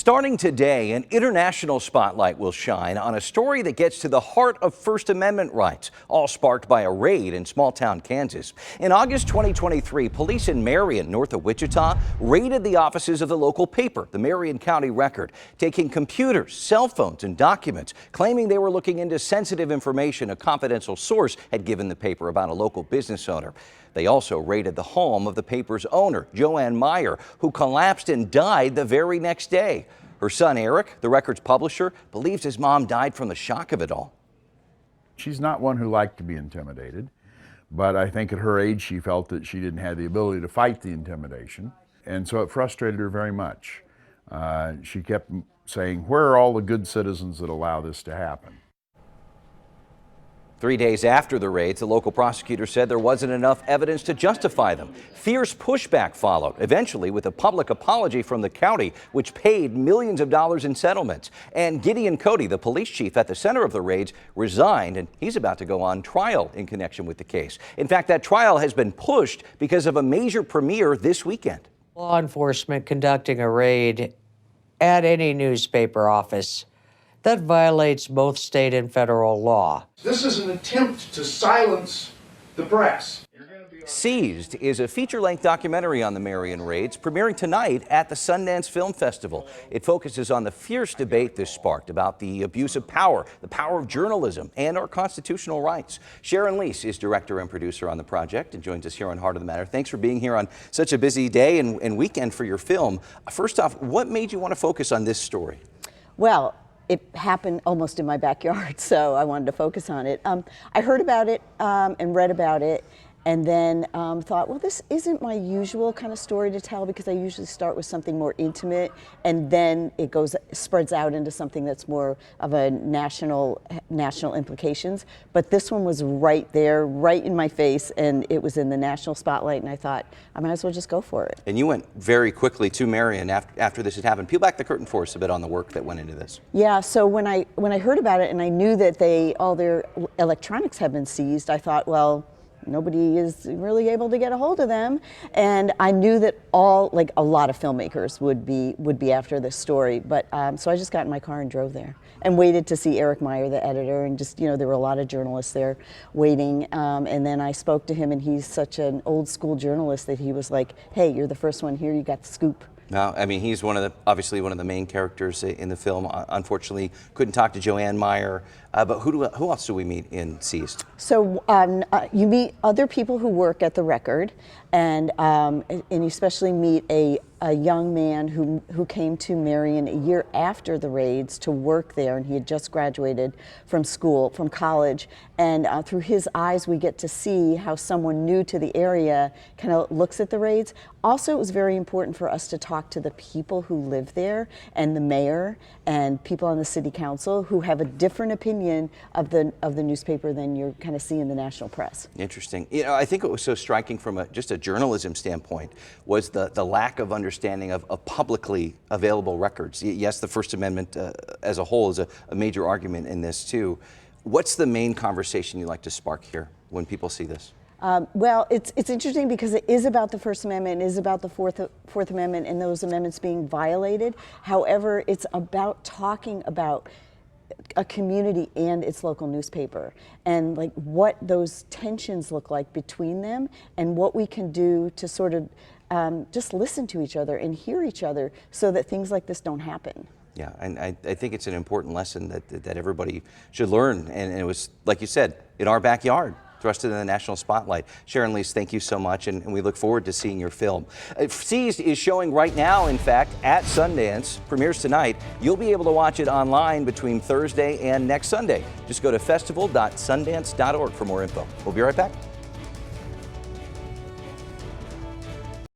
Starting today, an international spotlight will shine on a story that gets to the heart of First Amendment rights, all sparked by a raid in small-town Kansas. In August 2023, police in Marion, north of Wichita, raided the offices of the local paper, the Marion County Record, taking computers, cell phones, and documents, claiming they were looking into sensitive information a confidential source had given the paper about a local business owner. They also raided the home of the paper's owner, Joanne Meyer, who collapsed and died the very next day. Her son, Eric, the Record's publisher, believes his mom died from the shock of it all. She's not one who liked to be intimidated, but I think at her age she felt that she didn't have the ability to fight the intimidation, and so it frustrated her very much. She kept saying, "Where are all the good citizens that allow this to happen?" 3 days after the raids, the local prosecutor said there wasn't enough evidence to justify them. Fierce pushback followed, eventually with a public apology from the county, which paid millions of dollars in settlements. And Gideon Cody, the police chief at the center of the raids, resigned, and he's about to go on trial in connection with the case. In fact, that trial has been pushed because of a major premiere this weekend. Law enforcement conducting a raid at any newspaper office that violates both state and federal law. This is an attempt to silence the press. Seized is a feature-length documentary on the Marion raids, premiering tonight at the Sundance Film Festival. It focuses on the fierce debate this sparked about the abuse of power, the power of journalism, and our constitutional rights. Sharon Leese is director and producer on the project and joins us here on Heart of the Matter. Thanks for being here on such a busy day and weekend for your film. First off, what made you want to focus on this story? Well, it happened almost in my backyard, so I wanted to focus on it. I heard about it and read about it, and then thought, well, this isn't my usual kind of story to tell, because I usually start with something more intimate, and then it spreads out into something that's more of a national implications. But this one was right there, right in my face, and it was in the national spotlight, and I thought, I might as well just go for it. And you went very quickly to Marion after this had happened. Peel back the curtain for us a bit on the work that went into this. Yeah, so when I heard about it and I knew that all their electronics had been seized, I thought, well, nobody is really able to get a hold of them, and I knew that a lot of filmmakers would be after this story. But so I just got in my car and drove there and waited to see Eric Meyer, the editor, and just, there were a lot of journalists there waiting. And then I spoke to him, and he's such an old school journalist that he was like, "Hey, you're the first one here. You got the scoop." Now, I mean, he's obviously one of the main characters in the film. Unfortunately, couldn't talk to Joanne Meyer, but who else do we meet in Seized? So you meet other people who work at the Record, and you especially meet a young man who came to Marion a year after the raids to work there, and he had just graduated from college, and through his eyes we get to see how someone new to the area kind of looks at the raids. Also, it was very important for us to talk to the people who live there, and the mayor and people on the city council who have a different opinion of the newspaper than you're kind of seeing in the national press. Interesting. I think what was so striking from just a journalism standpoint was the lack of understanding of publicly available records. Yes, the First Amendment as a whole is a major argument in this too. What's the main conversation you like to spark here when people see this? Well, it's interesting because it is about the First Amendment, it is about the Fourth Amendment and those amendments being violated. However, it's about talking about a community and its local newspaper, and like what those tensions look like between them, and what we can do to sort of just listen to each other and hear each other so that things like this don't happen. Yeah, and I think it's an important lesson that everybody should learn, and it was, like you said, in our backyard, thrust into the national spotlight. Sharon Leese, thank you so much, and we look forward to seeing your film. Seized is showing right now, in fact, at Sundance. Premieres tonight. You'll be able to watch it online between Thursday and next Sunday. Just go to festival.sundance.org for more info. We'll be right back.